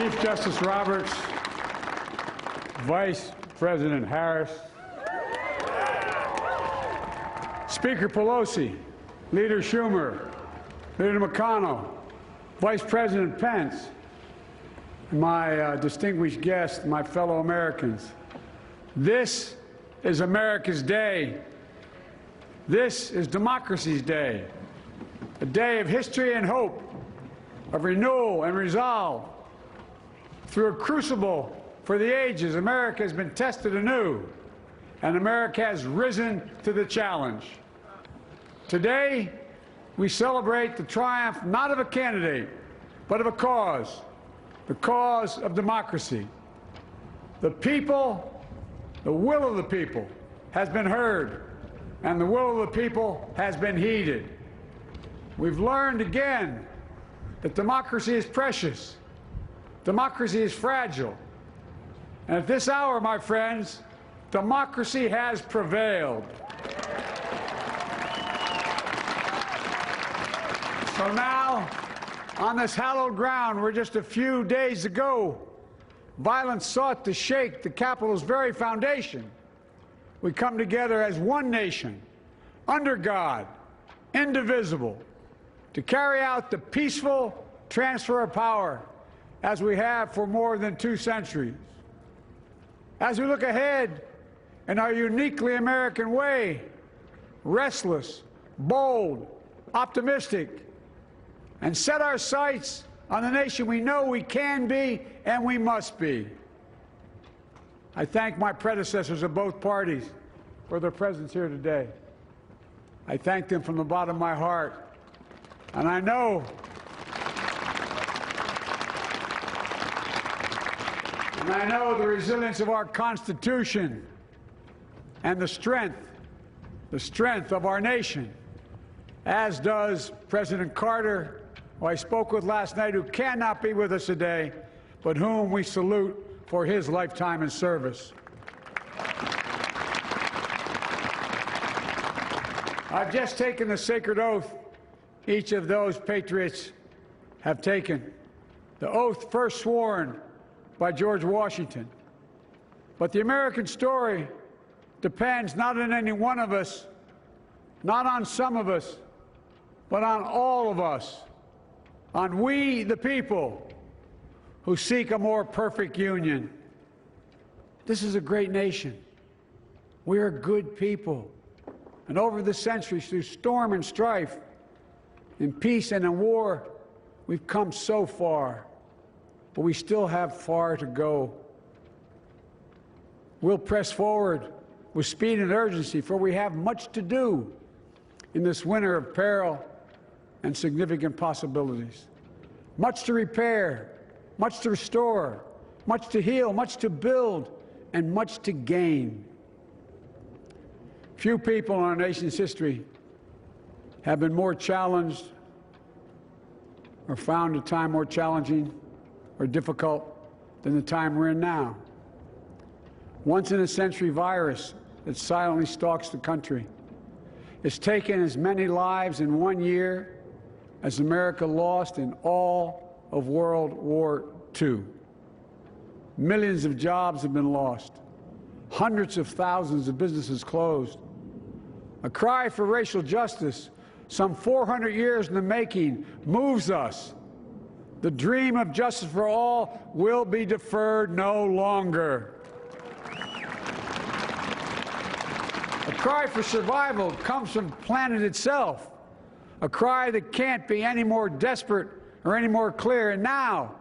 Chief Justice Roberts, Vice President Harris, Speaker Pelosi, Leader Schumer, Leader McConnell, Vice President Pence, and my distinguished guests, my fellow Americans. This is America's day. This is democracy's day, a day of history and hope, of renewal and resolve. Through a crucible for the ages, America has been tested anew, and America has risen to the challenge. Today, we celebrate the triumph not of a candidate, but of a cause, the cause of democracy. The people, the will of the people has been heard, and the will of the people has been heeded. We've learned again that democracy is precious. Democracy is fragile. And at this hour, my friends, democracy has prevailed. So now, on this hallowed ground where just a few days ago, violence sought to shake the Capitol's very foundation, we come together as one nation, under God, indivisible, to carry out the peaceful transfer of power as we have for more than 2 centuries. As we look ahead in our uniquely American way, restless, bold, optimistic, and set our sights on the nation we know we can be and we must be. I thank my predecessors of both parties for their presence here today. I thank them from the bottom of my heart. And I know the resilience of our Constitution and the strength of our nation, as does President Carter, who I spoke with last night, who cannot be with us today, but whom we salute for his lifetime in service. I've just taken the sacred oath each of those patriots have taken, the oath first sworn by George Washington. But the American story depends not on any one of us, not on some of us, but on all of us, on we, the people, who seek a more perfect union. This is a great nation. We are good people. And over the centuries, through storm and strife, in peace and in war, we've come so far, but we still have far to go. We'll press forward with speed and urgency, for we have much to do in this winter of peril and significant possibilities. Much to repair, much to restore, much to heal, much to build, and much to gain. Few people in our nation's history have been more challenged or found a time more challenging or difficult than the time we're in now. Once-in-a-century virus that silently stalks the country. It's taken as many lives in 1 year as America lost in all of World War II. Millions of jobs have been lost. Hundreds of thousands of businesses closed. A cry for racial justice, some 400 years in the making, moves us. The dream of justice for all will be deferred no longer. A cry for survival comes from the planet itself, a cry that can't be any more desperate or any more clear. And now,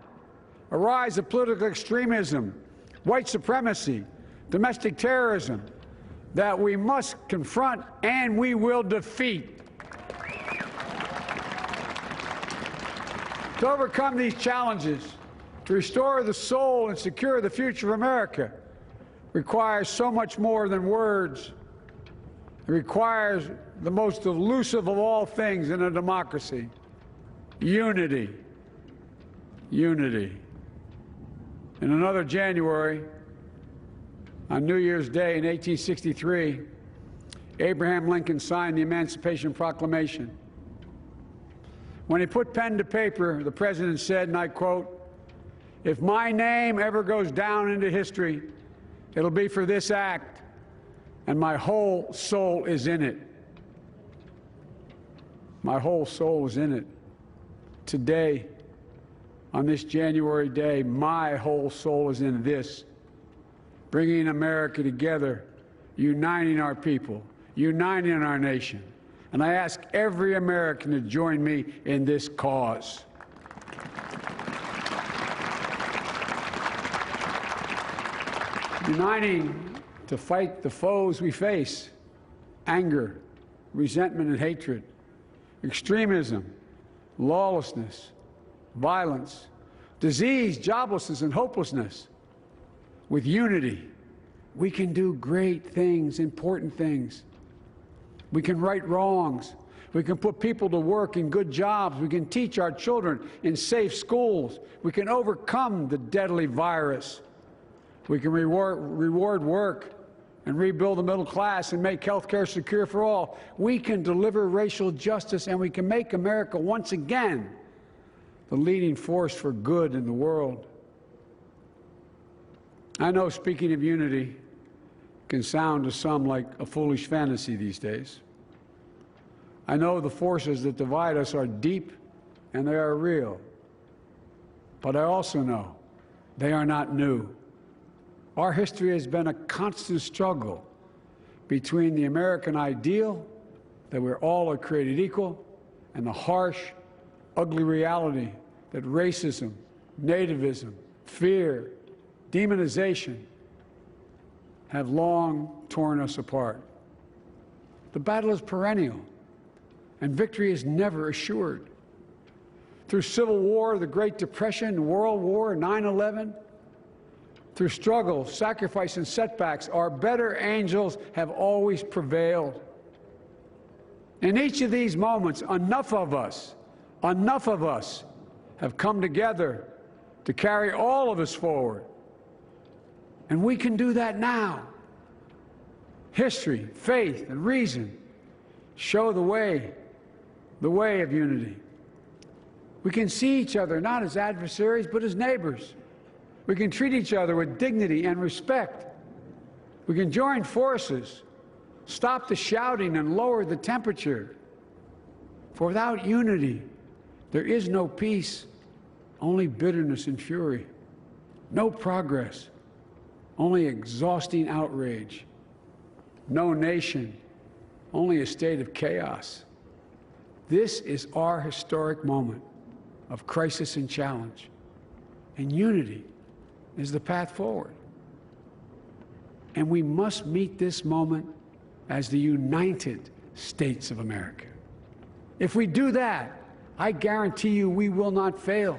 a rise of political extremism, white supremacy, domestic terrorism, that we must confront and we will defeat. To overcome these challenges, to restore the soul and secure the future of America, requires so much more than words. It requires the most elusive of all things in a democracy: unity. Unity. In another January, on New Year's Day in 1863, Abraham Lincoln signed the Emancipation Proclamation. When he put pen to paper, the President said, and I quote, If my name ever goes down into history, it'll be for this act, and my whole soul is in it. My whole soul is in it. Today, on this January day, my whole soul is in this, bringing America together, uniting our people, uniting our nation. And I ask every American to join me in this cause. Uniting to fight the foes we face: anger, resentment and hatred, extremism, lawlessness, violence, disease, joblessness, and hopelessness. With unity, we can do great things, important things. We can right wrongs. We can put people to work in good jobs. We can teach our children in safe schools. We can overcome the deadly virus. We can reward work and rebuild the middle class and make health care secure for all. We can deliver racial justice, and we can make America once again the leading force for good in the world. I know speaking of unity can sound to some like a foolish fantasy these days. I know the forces that divide us are deep and they are real. But I also know they are not new. Our history has been a constant struggle between the American ideal that we're all created equal and the harsh, ugly reality that racism, nativism, fear, demonization have long torn us apart. The battle is perennial, and victory is never assured. Through Civil War, the Great Depression, World War, 9/11, through struggle, sacrifice, and setbacks, our better angels have always prevailed. In each of these moments, enough of us have come together to carry all of us forward. And we can do that now. History, faith, and reason show the way of unity. We can see each other not as adversaries, but as neighbors. We can treat each other with dignity and respect. We can join forces, stop the shouting, and lower the temperature. For without unity, there is no peace, only bitterness and fury. No progress, only exhausting outrage. No nation, only a state of chaos. This is our historic moment of crisis and challenge, and unity is the path forward. And we must meet this moment as the United States of America. If we do that, I guarantee you we will not fail.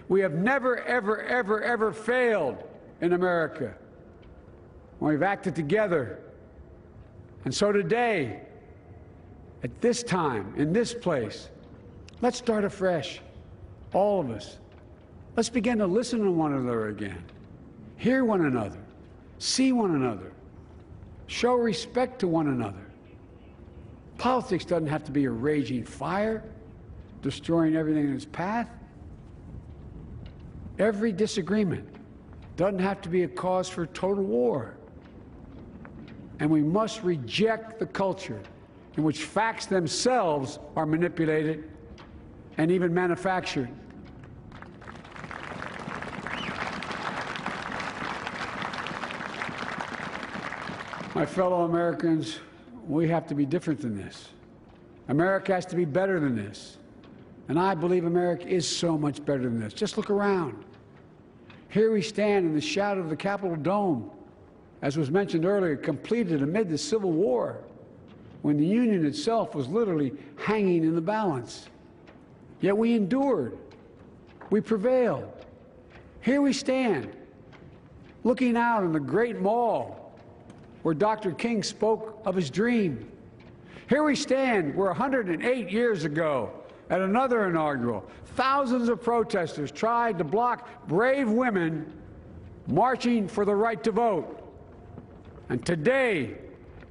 We have never, ever, ever, ever failed in America when we've acted together. And so today, at this time, in this place, let's start afresh, all of us. Let's begin to listen to one another again, hear one another, see one another, show respect to one another. Politics doesn't have to be a raging fire, destroying everything in its path. Every disagreement doesn't have to be a cause for total war. And we must reject the culture in which facts themselves are manipulated and even manufactured. My fellow Americans, we have to be different than this. America has to be better than this. And I believe America is so much better than this. Just look around. Here we stand in the shadow of the Capitol Dome, as was mentioned earlier, completed amid the Civil War, when the Union itself was literally hanging in the balance. Yet we endured. We prevailed. Here we stand, looking out on the great mall where Dr. King spoke of his dream. Here we stand where 108 years ago, at another inaugural, thousands of protesters tried to block brave women marching for the right to vote. And today,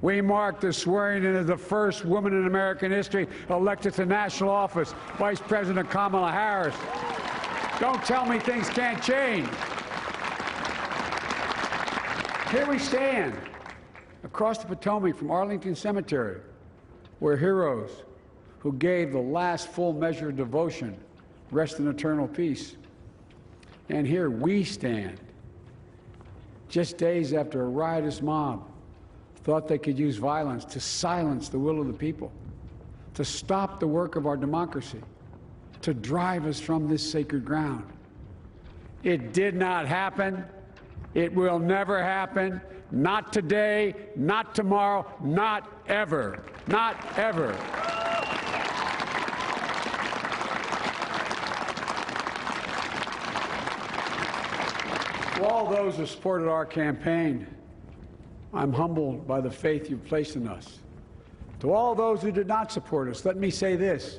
we mark the swearing in of the first woman in American history elected to national office, Vice President Kamala Harris. Don't tell me things can't change. Here we stand across the Potomac from Arlington Cemetery, where heroes who gave the last full measure of devotion rest in eternal peace. And here we stand, just days after a riotous mob thought they could use violence to silence the will of the people, to stop the work of our democracy, to drive us from this sacred ground. It did not happen. It will never happen. Not today, not tomorrow, not ever. Not ever. To all those who supported our campaign, I'm humbled by the faith you've placed in us. To all those who did not support us, let me say this.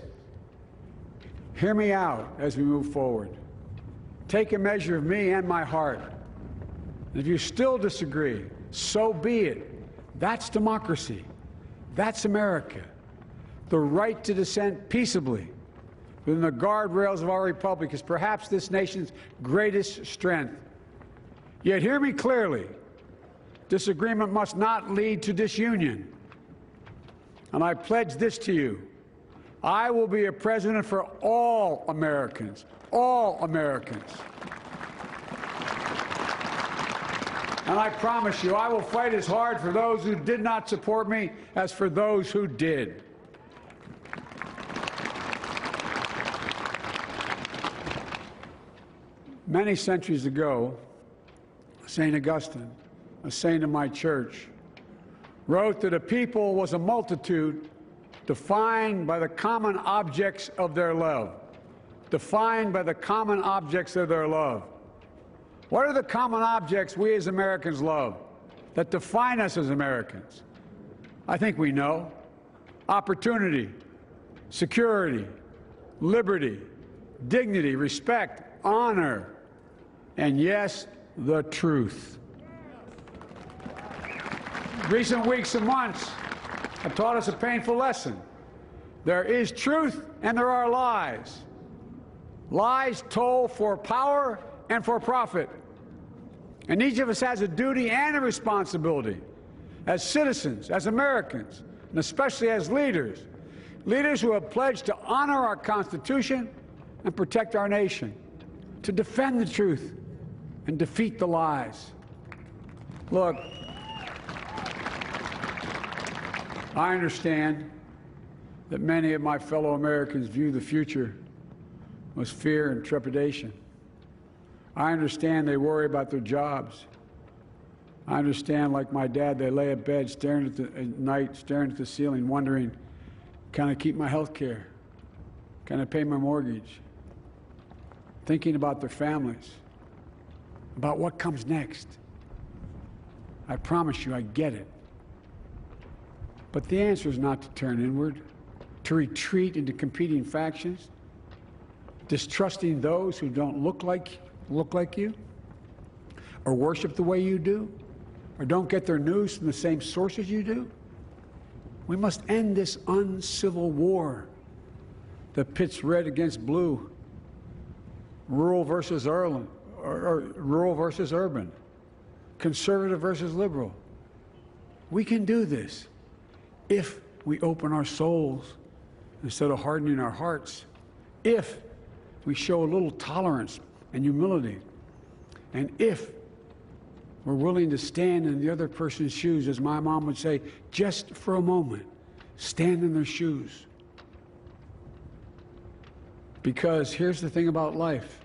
Hear me out as we move forward. Take a measure of me and my heart. And if you still disagree, so be it. That's democracy. That's America. The right to dissent peaceably within the guardrails of our republic is perhaps this nation's greatest strength. Yet hear me clearly. Disagreement must not lead to disunion. And I pledge this to you. I will be a president for all Americans. All Americans. And I promise you, I will fight as hard for those who did not support me as for those who did. Many centuries ago, St. Augustine, a saint of my church, wrote that a people was a multitude defined by the common objects of their love. Defined by the common objects of their love. What are the common objects we as Americans love that define us as Americans? I think we know. Opportunity, security, liberty, dignity, respect, honor, and yes, the truth. Recent weeks and months have taught us a painful lesson. There is truth and there are lies. Lies told for power and for profit. And each of us has a duty and a responsibility as citizens, as Americans, and especially as leaders. Leaders who have pledged to honor our Constitution and protect our nation, to defend the truth and defeat the lies. Look, I understand that many of my fellow Americans view the future with fear and trepidation. I understand they worry about their jobs. I understand, like my dad, they lay at bed at night, staring at the ceiling, wondering, can I keep my health care? Can I pay my mortgage? Thinking about their families, about what comes next. I promise you, I get it. But the answer is not to turn inward, to retreat into competing factions, distrusting those who don't look like you, or worship the way you do, or don't get their news from the same sources you do. We must end this uncivil war that pits red against blue, rural versus urban, conservative versus liberal. We can do this if we open our souls instead of hardening our hearts, if we show a little tolerance and humility, and if we're willing to stand in the other person's shoes, as my mom would say, just for a moment, stand in their shoes. Because here's the thing about life.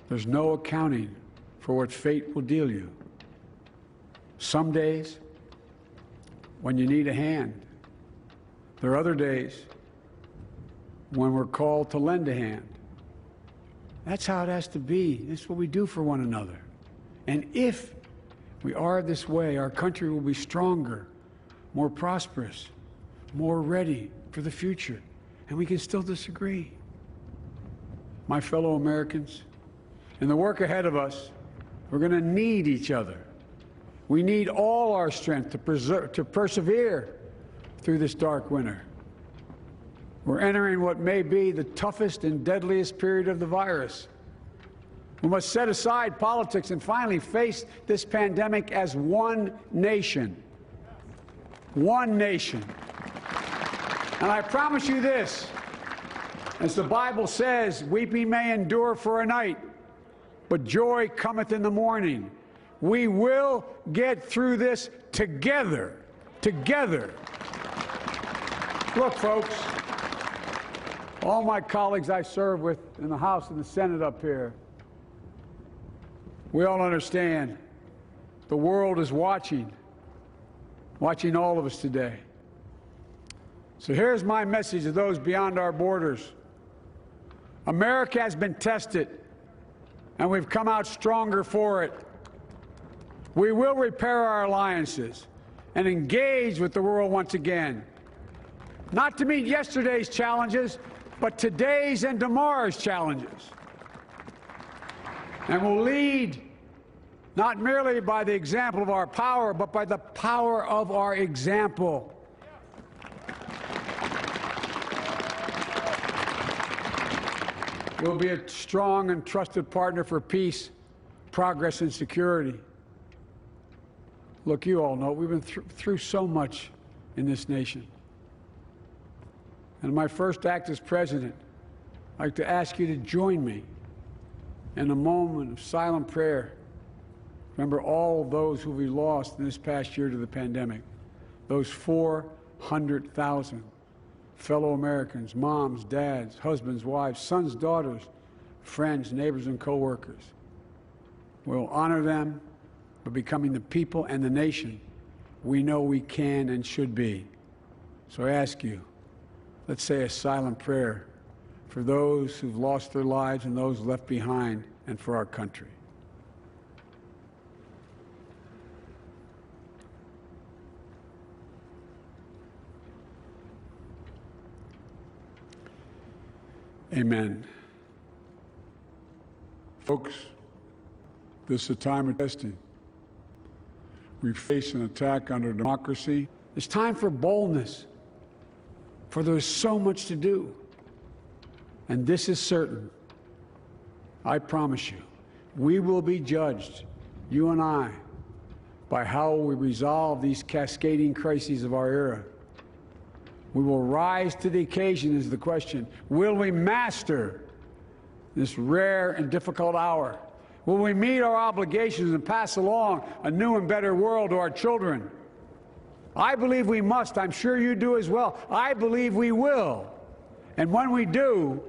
There's no accounting for what fate will deal you. Some days, when you need a hand. There are other days when we're called to lend a hand. That's how it has to be. That's what we do for one another. And if we are this way, our country will be stronger, more prosperous, more ready for the future. And we can still disagree. My fellow Americans, in the work ahead of us, we're going to need each other. We need all our strength to persevere through this dark winter. We're entering what may be the toughest and deadliest period of the virus. We must set aside politics and finally face this pandemic as one nation. One nation. And I promise you this, as the Bible says, weeping may endure for a night, but joy cometh in the morning. We will get through this together. Together. Look, folks, all my colleagues I serve with in the House and the Senate up here, we all understand the world is watching all of us today. So here's my message to those beyond our borders. America has been tested, and we've come out stronger for it. We will repair our alliances and engage with the world once again, not to meet yesterday's challenges, but today's and tomorrow's challenges. And we'll lead not merely by the example of our power, but by the power of our example. We'll be a strong and trusted partner for peace, progress, and security. Look, you all know we've been through so much in this nation. And my first act as president, I'd like to ask you to join me in a moment of silent prayer. Remember all those who we lost in this past year to the pandemic. Those 400,000 fellow Americans, moms, dads, husbands, wives, sons, daughters, friends, neighbors, and co-workers. We'll honor them by becoming the people and the nation we know we can and should be. So I ask you, let's say a silent prayer for those who've lost their lives and those left behind, and for our country. Amen. Folks, this is a time of testing. We face an attack on our democracy. It's time for boldness, for there's so much to do. And this is certain. I promise you, we will be judged, you and I, by how we resolve these cascading crises of our era. We will rise to the occasion is the question. Will we master this rare and difficult hour? Will we meet our obligations and pass along a new and better world to our children? I believe we must. I'm sure you do as well. I believe we will. And when we do,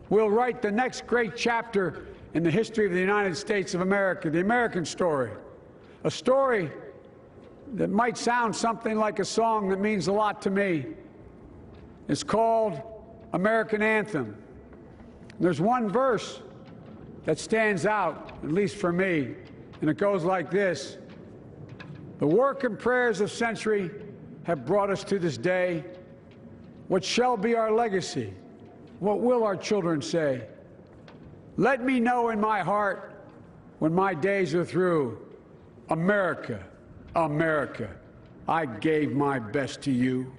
we'll write the next great chapter in the history of the United States of America, the American story. A story that might sound something like a song that means a lot to me. It's called American Anthem. There's one verse that stands out, at least for me, and it goes like this. The work and prayers of century have brought us to this day. What shall be our legacy? What will our children say? Let me know in my heart when my days are through. America, America, I gave my best to you.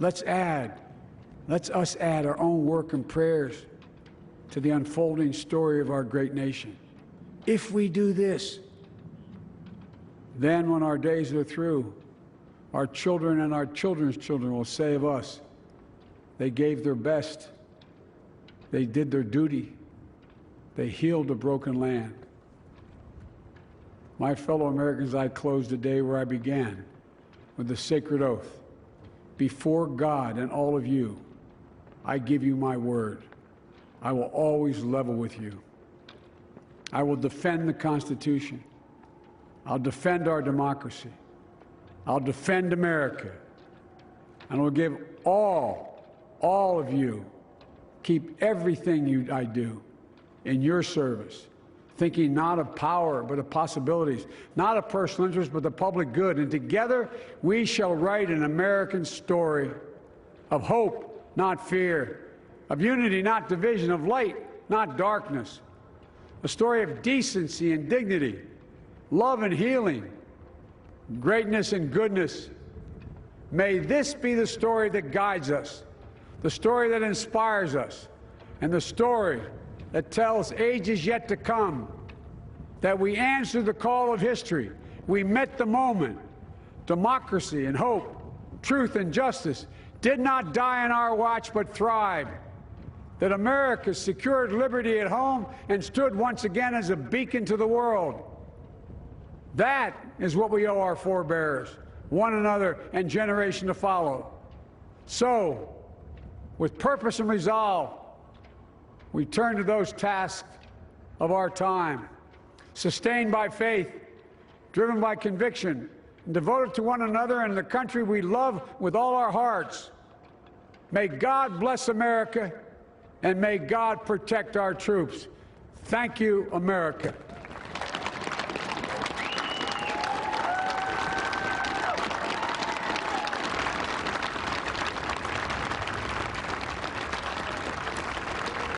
Let's us add our own work and prayers to the unfolding story of our great nation. If we do this, then when our days are through, our children and our children's children will say of us, they gave their best, they did their duty, they healed a broken land. My fellow Americans, I close the day where I began, with the sacred oath. Before God and all of you, I give you my word. I will always level with you. I will defend the Constitution. I'll defend our democracy. I'll defend America. And I'll give all of you, keep everything I do in your service, thinking not of power, but of possibilities, not of personal interest, but the public good. And together, we shall write an American story of hope, not fear, of unity, not division, of light, not darkness, a story of decency and dignity, love and healing, greatness and goodness. May this be the story that guides us the story that inspires us, and the story that tells ages yet to come that we answered the call of history. We met the moment. Democracy and hope, truth and justice did not die on our watch but thrived. That America secured liberty at home and stood once again as a beacon to the world. That is what we owe our forebears, one another, and generation to follow. So, with purpose and resolve, we turn to those tasks of our time, sustained by faith, driven by conviction, and devoted to one another and the country we love with all our hearts. May God bless America, and may God protect our troops. Thank you, America.